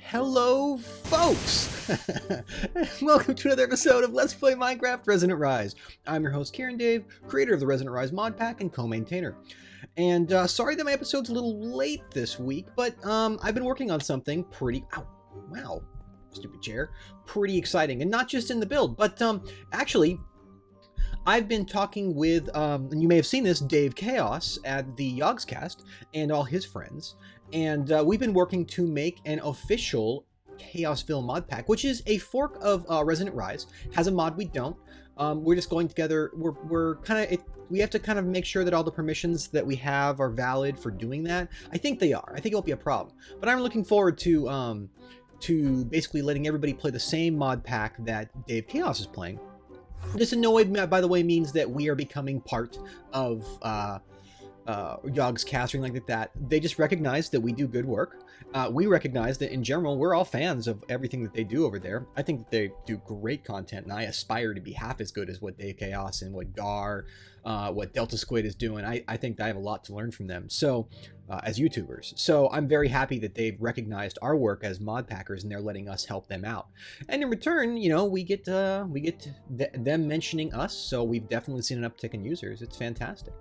Hello, folks! Welcome to another episode of Let's Play Minecraft Resonant Rise. I'm your host, Kieran Dave, creator of the Resonant Rise mod pack and co-maintainer. And sorry that my episode's a little late this week, but I've been working on something pretty... Ow, wow, stupid chair. Pretty exciting, and not just in the build, but actually... I've been talking with, and you may have seen this, Dave Chaos at the Yogscast and all his friends, and we've been working to make an official Chaosville mod pack, which is a fork of Resonant Rise. Has a mod we don't. We're just going together. We're kind of we have to kind of make sure that all the permissions that we have are valid for doing that. I think they are. I think it won't be a problem. But I'm looking forward to basically letting everybody play the same mod pack that Dave Chaos is playing. This in no way, by the way, means that we are becoming part of Yogscast or anything like that. They just recognize that we do good work. We recognize that in general, we're all fans of everything that they do over there. I think that they do great content, and I aspire to be half as good as what Dave Chaos and what Gar, what Delta Squid is doing. I think I have a lot to learn from them. So, as YouTubers. So I'm very happy that they've recognized our work as mod packers and they're letting us help them out. And in return, you know, we get them mentioning us. So we've definitely seen an uptick in users. It's fantastic.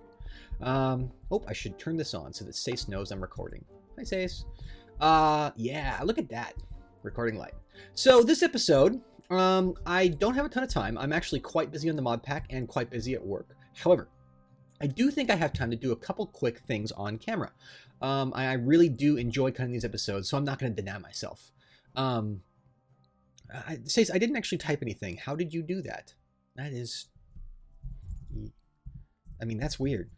Oh, I should turn this on so that Sace knows I'm recording. Hi, Sace. Yeah, look at that. Recording light. So this episode, I don't have a ton of time. I'm actually quite busy on the mod pack and quite busy at work. However, I do think I have time to do a couple quick things on camera. I really do enjoy cutting these episodes, so I'm not going to deny myself. Sace, I didn't actually type anything. How did you do that? That is... I mean, that's weird.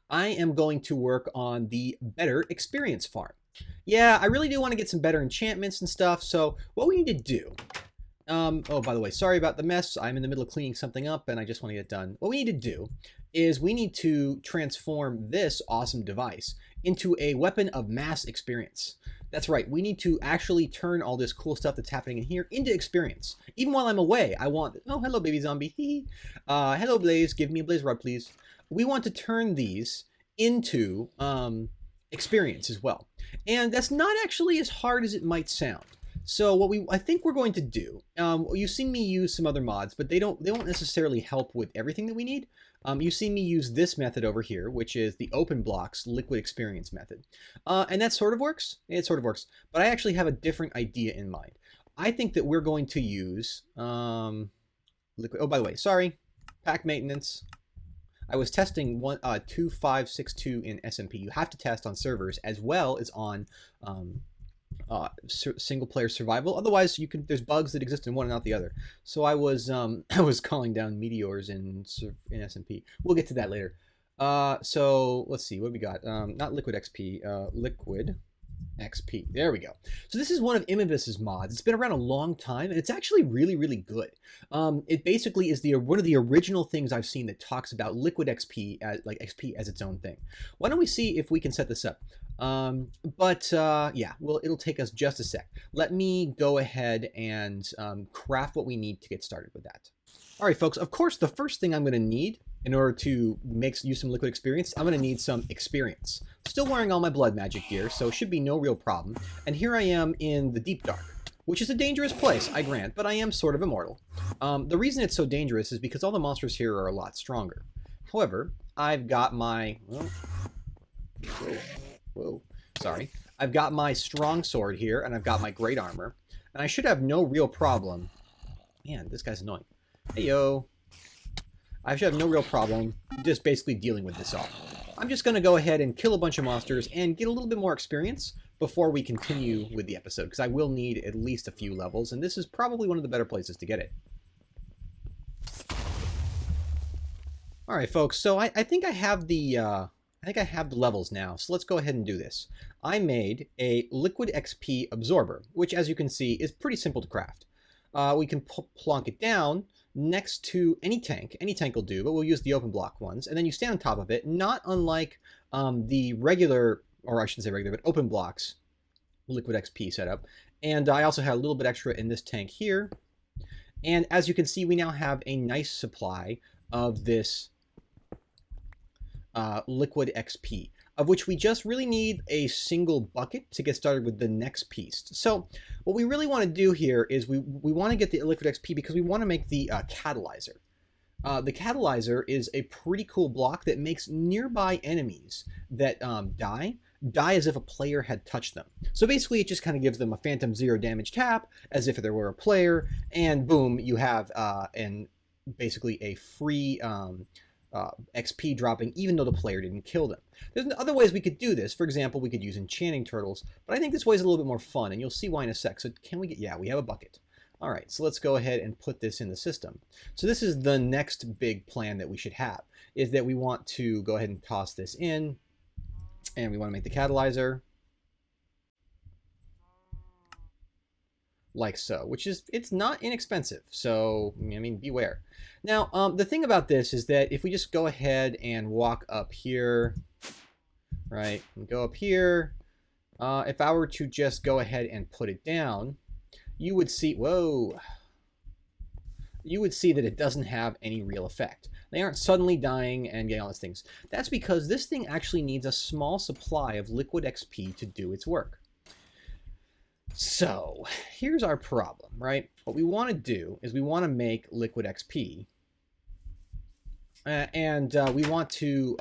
I am going to work on the better experience farm. Yeah, I really do want to get some better enchantments and stuff, so what we need to do... oh, by the way, sorry about the mess. I'm in the middle of cleaning something up, and I just want to get it done. What we need to do is we need to transform this awesome device into a weapon of mass experience. That's right, we need to actually turn all this cool stuff that's happening in here into experience. Even while I'm away, I want... Oh, hello, baby zombie. Hello, Blaze. Give me a blaze rod, please. We want to turn these into experience as well. And that's not actually as hard as it might sound. So what I think we're going to do, you've seen me use some other mods, but they won't necessarily help with everything that we need. You've seen me use this method over here, which is the open blocks liquid experience method. And that sort of works. It sort of works. But I actually have a different idea in mind. I think that we're going to use liquid. Oh, by the way, sorry, pack maintenance. I was testing 2562 in SMP. You have to test on servers as well as on single player survival. Otherwise, there's bugs that exist in one and not the other. So I was calling down meteors in SMP. We'll get to that later. So let's see what we got. Not Liquid XP. Liquid XP. There we go. So this is one of Immibis's mods. It's been around a long time, and it's actually really, really good. It basically is one of the original things I've seen that talks about Liquid XP as XP as its own thing. Why don't we see if we can set this up? Yeah, well, it'll take us just a sec. Let me go ahead and craft what we need to get started with that. All right, folks. Of course, the first thing I'm going to need in order to use some liquid experience, I'm going to need some experience. Still wearing all my blood magic gear, so it should be no real problem. And here I am in the deep dark, which is a dangerous place, I grant, but I am sort of immortal. The reason it's so dangerous is because all the monsters here are a lot stronger. However, I've got my... Whoa, sorry. I've got my strong sword here, and I've got my great armor, and I should have no real problem. Man, this guy's annoying. Hey, yo. I should have no real problem just basically dealing with this all. I'm just going to go ahead and kill a bunch of monsters and get a little bit more experience before we continue with the episode, because I will need at least a few levels, and this is probably one of the better places to get it. All right, folks. So I think I have the levels now. So let's go ahead and do this. I made a Liquid XP absorber, which, as you can see, is pretty simple to craft. We can plonk it down next to any tank. Any tank will do, but we'll use the open block ones. And then you stand on top of it, not unlike the regular, or I shouldn't say regular, but open blocks Liquid XP setup. And I also had a little bit extra in this tank here. And as you can see, we now have a nice supply of this Liquid XP, of which we just really need a single bucket to get started with the next piece. So what we really want to do here is we want to get the Liquid XP because we want to make the catalyzer. The catalyzer is a pretty cool block that makes nearby enemies that die as if a player had touched them. So basically it just kind of gives them a phantom 0 damage tap as if there were a player, and boom, you have basically a free XP dropping even though the player didn't kill them. There's other ways we could do this. For example, we could use enchanting turtles, but I think this way is a little bit more fun, and you'll see why in a sec. So can we get, yeah, we have a bucket. All right, so let's go ahead and put this in the system. So this is the next big plan that we should have, is that we want to go ahead and toss this in, and we want to make the catalyzer like so, which is, it's not inexpensive. So, I mean, beware. Now, the thing about this is that if we just go ahead and walk up here, right, and go up here, if I were to just go ahead and put it down, you would see, whoa, you would see that it doesn't have any real effect. They aren't suddenly dying and getting all these things. That's because this thing actually needs a small supply of Liquid XP to do its work. So here's our problem, right? What we want to do is we want to make Liquid XP, and we want to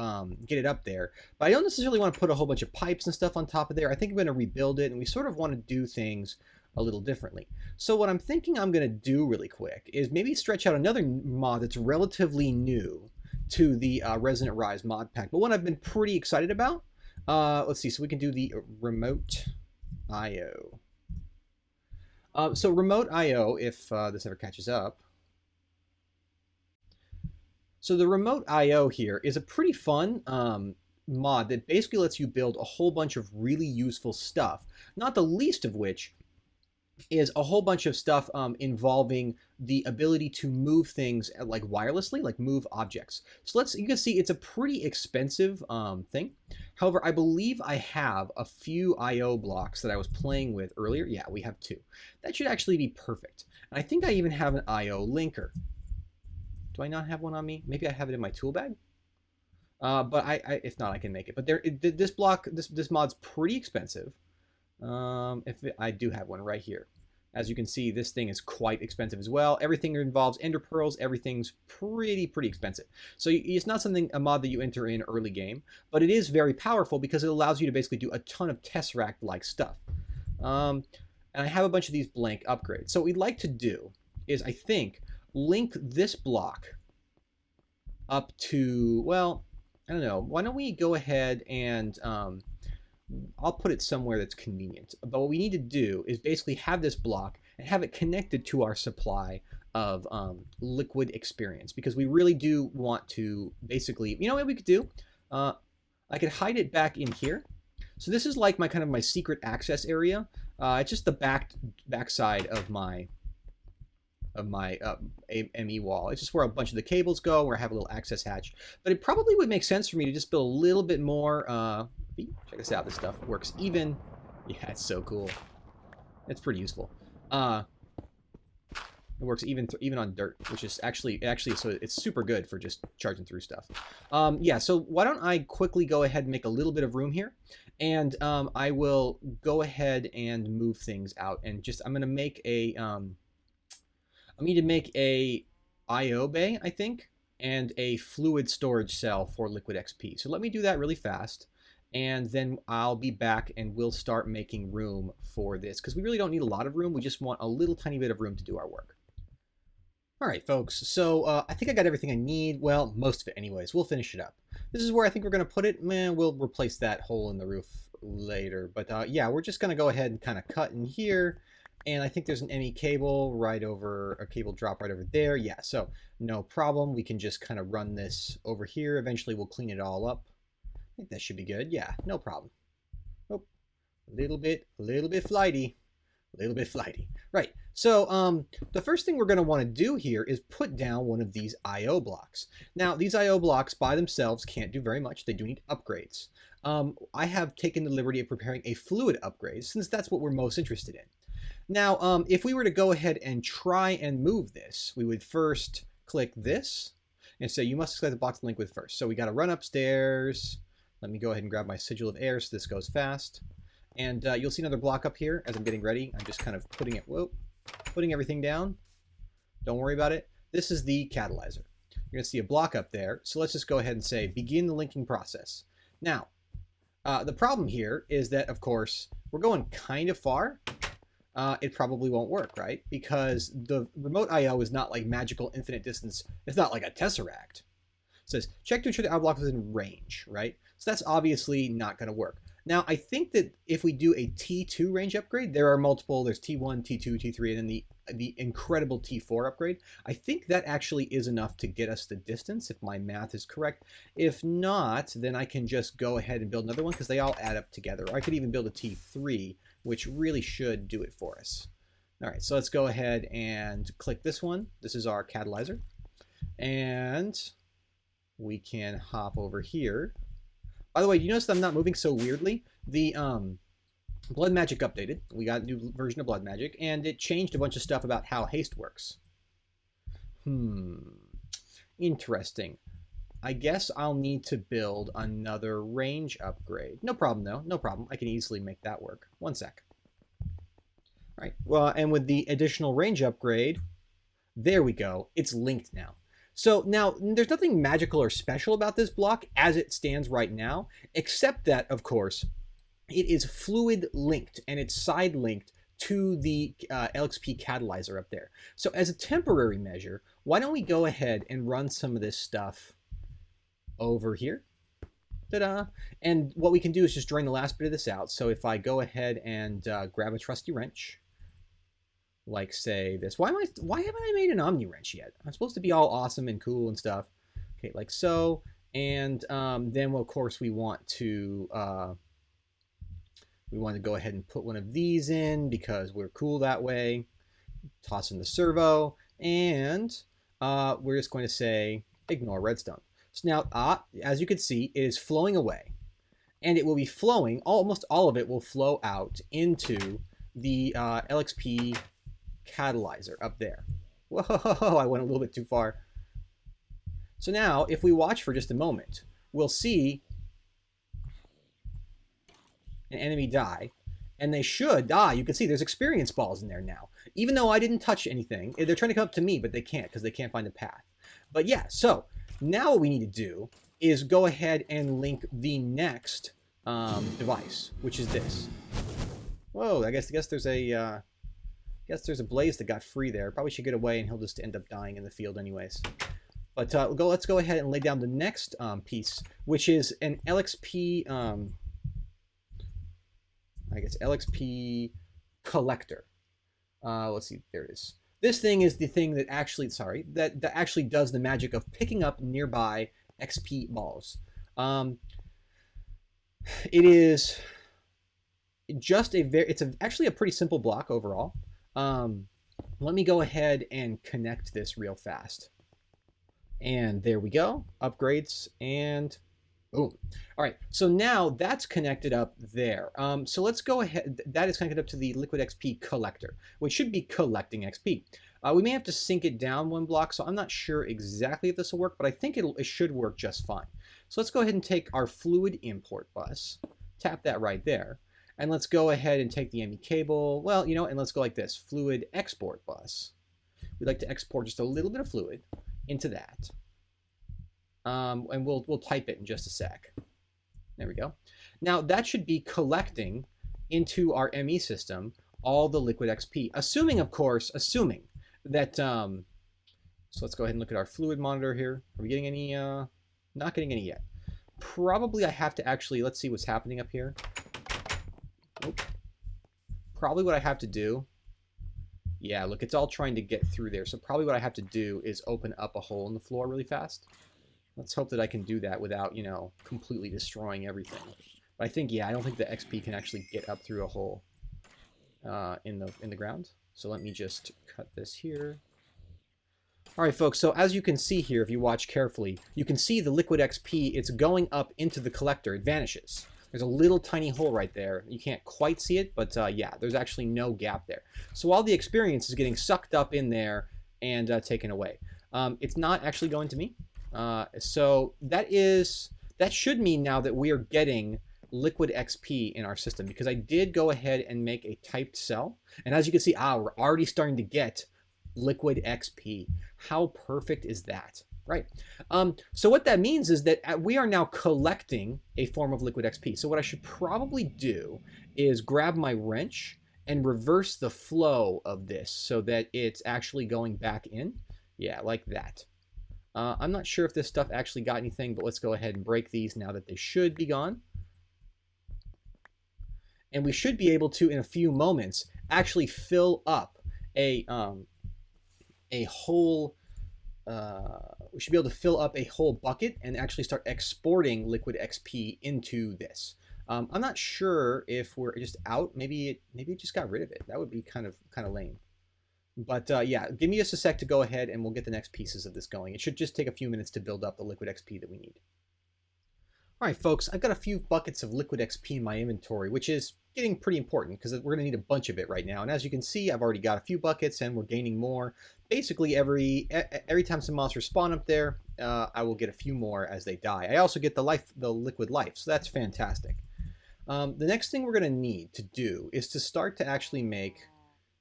get it up there. But I don't necessarily want to put a whole bunch of pipes and stuff on top of there. I think I'm going to rebuild it, and we sort of want to do things a little differently. So what I'm thinking I'm going to do really quick is maybe stretch out another mod that's relatively new to the Resonant Rise mod pack, but one I've been pretty excited about. Let's see, so we can do the remote IO. So remote IO, if this ever catches up. So the remote IO here is a pretty fun mod that basically lets you build a whole bunch of really useful stuff, not the least of which is a whole bunch of stuff involving the ability to move things like wirelessly, like move objects. So you can see it's a pretty expensive thing. However, I believe I have a few IO blocks that I was playing with earlier. Yeah, we have 2. That should actually be perfect. And I think I even have an IO linker. Do I not have one on me? Maybe I have it in my tool bag. But if not, I can make it. But this mod's pretty expensive. I do have one right here. As you can see, this thing is quite expensive as well. Everything involves ender pearls. Everything's pretty expensive. So it's not a mod that you enter in early game, but it is very powerful because it allows you to basically do a ton of Tesseract-like stuff. And I have a bunch of these blank upgrades. So what we'd like to do is, I think, link this block up to, well, I don't know. Why don't we go ahead and I'll put it somewhere that's convenient. But what we need to do is basically have this block and have it connected to our supply of liquid experience, because we really do want to basically, you know what we could do? I could hide it back in here. So this is like my secret access area. It's just the back side of my ME wall. It's just where a bunch of the cables go, where I have a little access hatch. But it probably would make sense for me to just build a little bit more. Check this out. This stuff works even. Yeah, it's so cool. It's pretty useful. It works even on dirt, which is actually so it's super good for just charging through stuff. Yeah. So why don't I quickly go ahead and make a little bit of room here, and I will go ahead and move things out, and just I'm gonna make a I need to make a IO bay, I think, and a fluid storage cell for Liquid XP. So let me do that really fast, and then I'll be back and we'll start making room for this, because we really don't need a lot of room. We just want a little tiny bit of room to do our work. All right, folks. So I think I got everything I need. Well, most of it anyways. We'll finish it up. This is where I think we're going to put it. Man, we'll replace that hole in the roof later. But yeah, we're just going to go ahead and kind of cut in here. And I think there's an ME cable right over, a cable drop right over there. Yeah, so no problem. We can just kind of run this over here. Eventually we'll clean it all up. I think that should be good. Yeah, no problem. Oh, a little bit flighty. A little bit flighty. Right, so the first thing we're going to want to do here is put down one of these IO blocks. Now, these IO blocks by themselves can't do very much. They do need upgrades. I have taken the liberty of preparing a fluid upgrade, since that's what we're most interested in. Now, if we were to go ahead and try and move this, we would first click this and say, you must select the block to link with first. So we got to run upstairs. Let me go ahead and grab my sigil of air so this goes fast. And you'll see another block up here as I'm getting ready. I'm just kind of putting everything down. Don't worry about it. This is the catalyzer. You're going to see a block up there. So let's just go ahead and say, begin the linking process. Now, the problem here is that, of course, we're going kind of far. It probably won't work, right? Because the remote I/O is not like magical infinite distance. It's not like a tesseract. It says, check to ensure the block is in range, right? So that's obviously not going to work. Now, I think that if we do a T2 range upgrade, there are multiple. There's T1, T2, T3, and then the incredible T4 upgrade. I think that actually is enough to get us the distance, if my math is correct. If not, then I can just go ahead and build another one because they all add up together. Or I could even build a T3, which really should do it for us. All right, so let's go ahead and click this one. This is our catalyzer. And we can hop over here. By the way, you notice that I'm not moving so weirdly? The Blood Magic updated. We got a new version of Blood Magic, and it changed a bunch of stuff about how haste works. Interesting. I guess I'll need to build another range upgrade. No problem, though. No problem. I can easily make that work. One sec. All right. Well, and with the additional range upgrade, there we go. It's linked now. So now, there's nothing magical or special about this block as it stands right now, except that, of course, it is fluid linked and it's side linked to the LXP catalyzer up there. So as a temporary measure, why don't we go ahead and run some of this stuff over here? Ta-da! And what we can do is just drain the last bit of this out. So if I go ahead and grab a trusty wrench, like say this. Why haven't I made an Omni wrench yet? I'm supposed to be all awesome and cool and stuff. Okay, like so. And then of course we want to go ahead and put one of these in because we're cool that way. Toss in the servo, and we're just going to say ignore redstone. So now, as you can see, it is flowing away, and it will be flowing. Almost all of it will flow out into the LXP catalyzer up there. Whoa, I went a little bit too far. So now, if we watch for just a moment, we'll see an enemy die, and they should die. You can see there's experience balls in there now. Even though I didn't touch anything, they're trying to come up to me, but they can't because they can't find the path. But yeah, so now what we need to do is go ahead and link the next device, which is this. Whoa, I guess there's a there's a blaze that got free there. Probably should get away, and he'll just end up dying in the field anyways. But let's go ahead and lay down the next piece, which is an LXP, I guess LXP collector. Let's see, there it is. This thing is the thing that actually, that actually does the magic of picking up nearby XP balls. It is just actually a pretty simple block overall. Let me go ahead and connect this real fast. And there we go. Upgrades and boom. All right, so now that's connected up there. So let's go ahead. That is connected up to the Liquid XP collector, which should be collecting XP. We may have to sync it down one block, so I'm not sure exactly if this will work, but I think it should work just fine. So let's go ahead and take our fluid import bus, tap that right there, and let's go ahead and take the ME cable. Well, and let's go like this, fluid export bus. We'd like to export just a little bit of fluid into that. And we'll type it in just a sec. There we go. Now that should be collecting into our ME system all the liquid XP, assuming that so let's go ahead and look at our fluid monitor here. Are we getting any? Not getting any yet. Probably I have to actually, let's see what's happening up here. Nope. Probably what I have to do, yeah, look, it's all trying to get through there. So probably what I have to do is open up a hole in the floor really fast. Let's hope that I can do that without, completely destroying everything. But I think, yeah, I don't think the XP can actually get up through a hole in the ground. So let me just cut this here. All right, folks, so as you can see here, if you watch carefully, you can see the liquid XP, it's going up into the collector. It vanishes. There's a little tiny hole right there. You can't quite see it, but yeah, there's actually no gap there. So all the experience is getting sucked up in there and taken away. It's not actually going to me. So that should mean now that we are getting Liquid XP in our system, because I did go ahead and make a typed cell. And as you can see, we're already starting to get Liquid XP. How perfect is that? Right. So what that means is that we are now collecting a form of Liquid XP. So what I should probably do is grab my wrench and reverse the flow of this so that it's actually going back in. Yeah, like that. I'm not sure if this stuff actually got anything, but let's go ahead and break these now that they should be gone. And we should be able to, in a few moments, actually fill up a whole... we should be able to fill up a whole bucket and actually start exporting Liquid XP into this. I'm not sure if we're just out. Maybe it just got rid of it. That would be kind of lame. But yeah, give me just a sec to go ahead and we'll get the next pieces of this going. It should just take a few minutes to build up the Liquid XP that we need. All right, folks, I've got a few buckets of Liquid XP in my inventory, which is getting pretty important because we're going to need a bunch of it right now. And as you can see, I've already got a few buckets and we're gaining more. Basically, every time some monsters spawn up there, I will get a few more as they die. I also get the liquid life, so that's fantastic. The next thing we're going to need to do is to start to actually make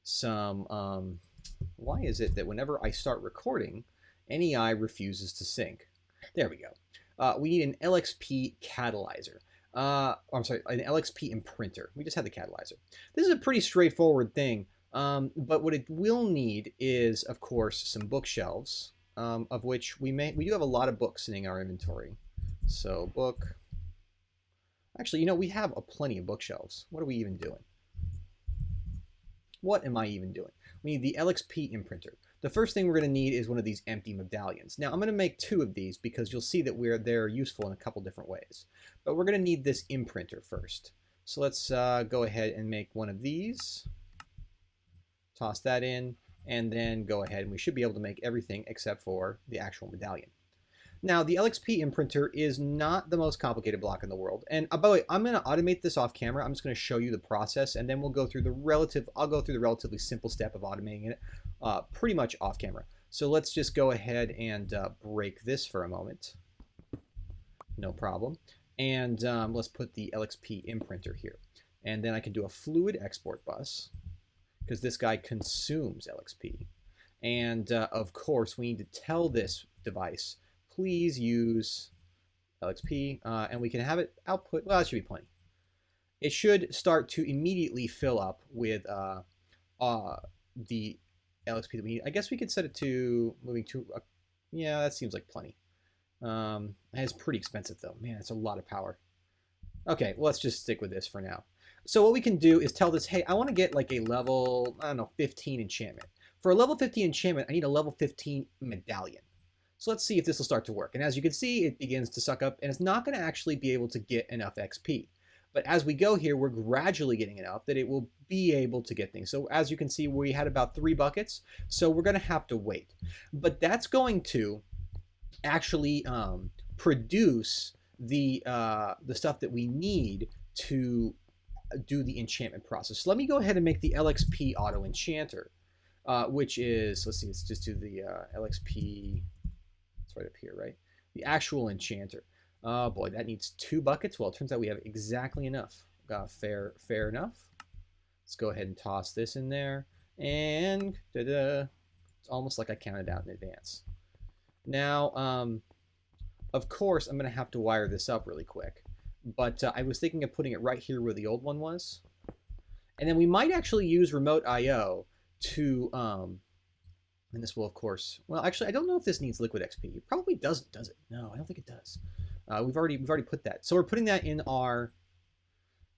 some... why is it that whenever I start recording, NEI refuses to sync? There we go. We need an LXP catalyzer. I'm sorry, an LXP imprinter. We just had the catalyzer. This is a pretty straightforward thing, but what it will need is, of course, some bookshelves, of which we do have a lot of books sitting in our inventory. So book. Actually, you know, we have plenty of bookshelves. What are we even doing? What am I even doing? We need the LXP imprinter. The first thing we're going to need is one of these empty medallions. Now, I'm going to make 2 of these because you'll see that they're useful in a couple different ways. But we're going to need this imprinter first. So let's go ahead and make one of these. Toss that in, and then go ahead and we should be able to make everything except for the actual medallion. Now, the LXP imprinter is not the most complicated block in the world. And by the way, I'm going to automate this off camera. I'm just going to show you the process, and then we'll go through I'll go through the relatively simple step of automating it pretty much off camera. So let's just go ahead and break this for a moment. No problem. And let's put the LXP imprinter here. And then I can do a fluid export bus, because this guy consumes LXP. And of course, we need to tell this device, please use LXP, and we can have it output. Well, that should be plenty. It should start to immediately fill up with the LXP that we need. I guess we could set it to moving to, yeah, that seems like plenty. It's pretty expensive though. Man, it's a lot of power. Okay, well, let's just stick with this for now. So what we can do is tell this, hey, I want to get like a level, I don't know, 15 enchantment. For a level 15 enchantment, I need a level 15 medallion. So let's see if this will start to work. And as you can see, it begins to suck up, and it's not going to actually be able to get enough XP. But as we go here, we're gradually getting enough that it will be able to get things. So as you can see, we had about 3 buckets, so we're going to have to wait. But that's going to actually produce the stuff that we need to do the enchantment process. So let me go ahead and make the LXP auto enchanter, which is, let's see, let's just do the LXP... right up here, right? The actual enchanter. Oh boy, that needs 2 buckets. Well, it turns out we have exactly enough. Fair enough. Let's go ahead and toss this in there. And ta-da! It's almost like I counted out in advance. Now, of course, I'm going to have to wire this up really quick. But I was thinking of putting it right here where the old one was. And then we might actually use remote I/O to... and this will, of course, well, actually, I don't know if this needs Liquid XP. It probably doesn't, does it? No, I don't think it does. We've already put that. So we're putting that in our,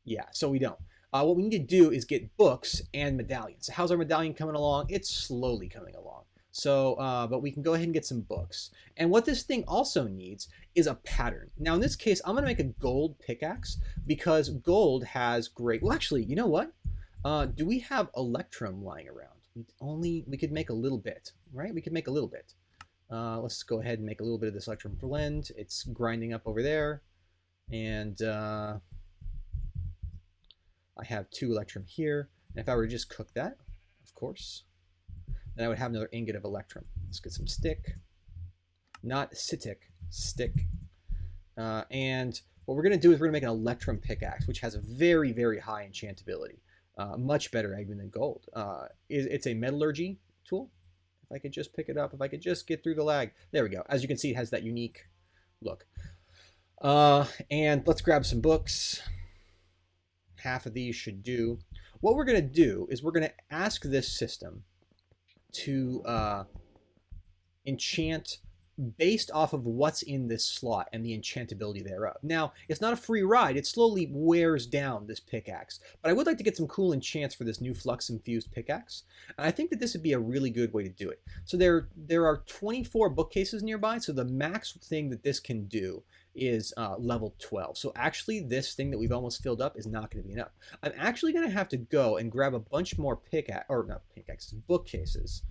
yeah, so we don't. What we need to do is get books and medallions. So how's our medallion coming along? It's slowly coming along. So, but we can go ahead and get some books. And what this thing also needs is a pattern. Now, in this case, I'm going to make a gold pickaxe because gold has great, well, actually, you know what? Do we have Electron lying around? We could make a little bit, right? We could make a little bit. Let's go ahead and make a little bit of this Electron blend. It's grinding up over there. And I have 2 Electrum here. And if I were to just cook that, of course, then I would have another ingot of Electrum. Let's get some stick. Not citic, stick. And what we're going to do is we're going to make an Electrum pickaxe, which has a very, very high enchantability. Much better even than gold. It's a metallurgy tool. If I could just pick it up, if I could just get through the lag. There we go. As you can see, it has that unique look. And let's grab some books. Half of these should do. What we're going to do is we're going to ask this system to enchant based off of what's in this slot and the enchantability thereof. Now, it's not a free ride. It slowly wears down this pickaxe. But I would like to get some cool enchants for this new flux-infused pickaxe. And I think that this would be a really good way to do it. So there are 24 bookcases nearby, so the max thing that this can do is level 12. So actually, this thing that we've almost filled up is not going to be enough. I'm actually going to have to go and grab a bunch more bookcases.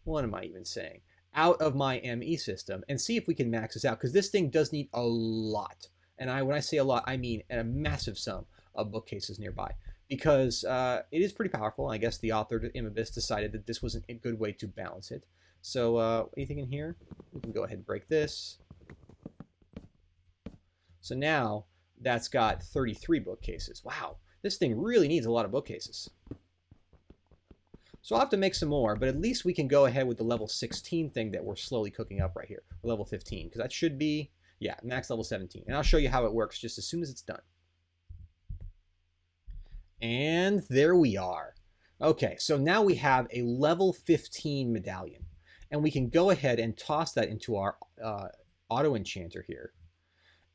What am I even saying? Out of my ME system and see if we can max this out, because this thing does need a lot. And when I say a lot, I mean a massive sum of bookcases nearby, because it is pretty powerful. I guess the author, Immibis, decided that this was a good way to balance it. So anything in here? We can go ahead and break this. So now that's got 33 bookcases. Wow, this thing really needs a lot of bookcases. So I'll have to make some more, but at least we can go ahead with the level 16 thing that we're slowly cooking up right here, or level 15, because that should be, yeah, max level 17. And I'll show you how it works just as soon as it's done. And there we are. Okay, so now we have a level 15 medallion, and we can go ahead and toss that into our auto enchanter here.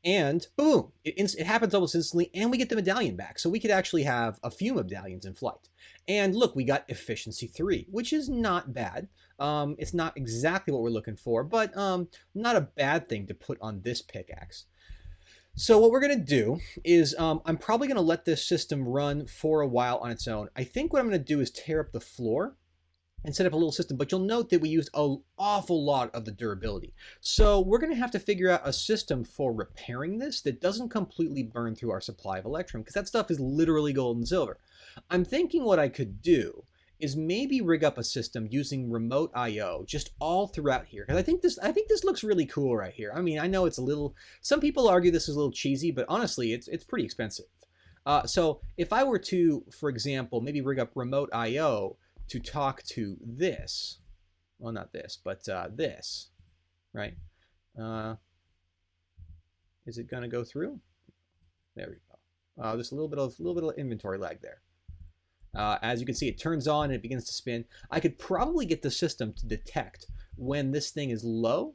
And boom, it happens almost instantly, and we get the medallion back. So we could actually have a few medallions in flight. And look, we got efficiency 3, which is not bad. It's not exactly what we're looking for, but not a bad thing to put on this pickaxe. So what we're going to do is I'm probably going to let this system run for a while on its own. I think what I'm going to do is tear up the floor and set up a little system, but you'll note that we used an awful lot of the durability. So we're going to have to figure out a system for repairing this that doesn't completely burn through our supply of Electrum, because that stuff is literally gold and silver. I'm thinking what I could do is maybe rig up a system using remote I/O just all throughout here, because I think this looks really cool right here. I mean, I know it's a little, some people argue this is a little cheesy, but honestly, it's pretty expensive. So if I were to, for example, maybe rig up remote I/O to talk to this, well, not this, but this, right? Is it going to go through? There we go. There's a little bit of inventory lag there. As you can see, it turns on and it begins to spin. I could probably get the system to detect when this thing is low,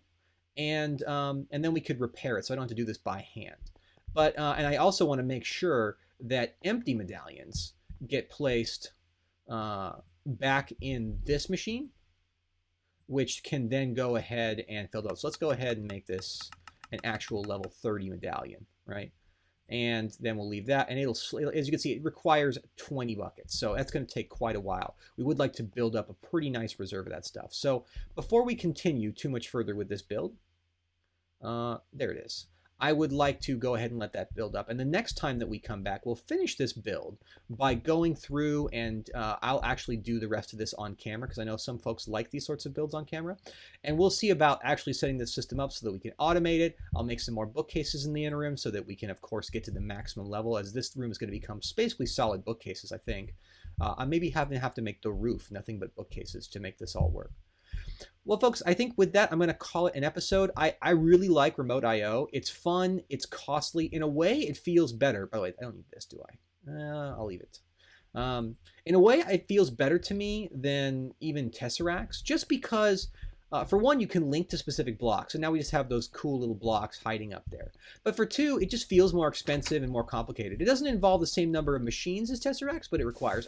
and then we could repair it, so I don't have to do this by hand. But and I also want to make sure that empty medallions get placed back in this machine, which can then go ahead and fill it up. So let's go ahead and make this an actual level 30 medallion, right? And then we'll leave that, and it'll, as you can see, it requires 20 buckets, so that's going to take quite a while. We would like to build up a pretty nice reserve of that stuff. So before we continue too much further with this build, there it is. I would like to go ahead and let that build up, and the next time that we come back, we'll finish this build by going through, and I'll actually do the rest of this on camera, because I know some folks like these sorts of builds on camera, and we'll see about actually setting this system up so that we can automate it. I'll make some more bookcases in the interim so that we can, of course, get to the maximum level, as this room is going to become basically solid bookcases, I think. I maybe have to make the roof nothing but bookcases to make this all work. Well, folks, I think with that, I'm going to call it an episode. I really like remote I/O. It's fun. It's costly. In a way, it feels better. By the way, I don't need this, do I? I'll leave it. In a way, it feels better to me than even Tesseracts, just because, for one, you can link to specific blocks. And now we just have those cool little blocks hiding up there. But for two, it just feels more expensive and more complicated. It doesn't involve the same number of machines as Tesseracts, but it requires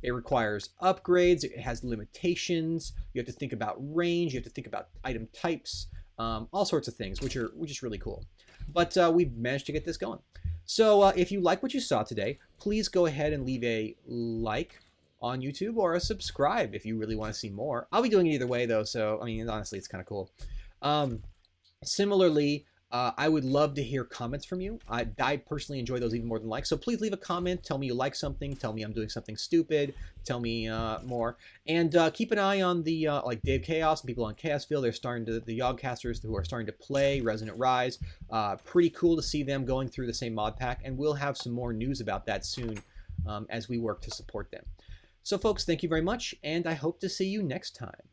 It requires upgrades, it has limitations, you have to think about range, you have to think about item types, all sorts of things, which are just really cool. But we've managed to get this going. So if you like what you saw today, please go ahead and leave a like on YouTube, or a subscribe if you really want to see more. I'll be doing it either way though, so I mean, honestly, it's kind of cool. Similarly, I would love to hear comments from you. I personally enjoy those even more than likes. So please leave a comment. Tell me you like something. Tell me I'm doing something stupid. Tell me more. And keep an eye on the like Dave Chaos and people on Chaosville. They're starting to, the Yogcasters who are starting to play Resonant Rise. Pretty cool to see them going through the same mod pack. And we'll have some more news about that soon as we work to support them. So folks, thank you very much. And I hope to see you next time.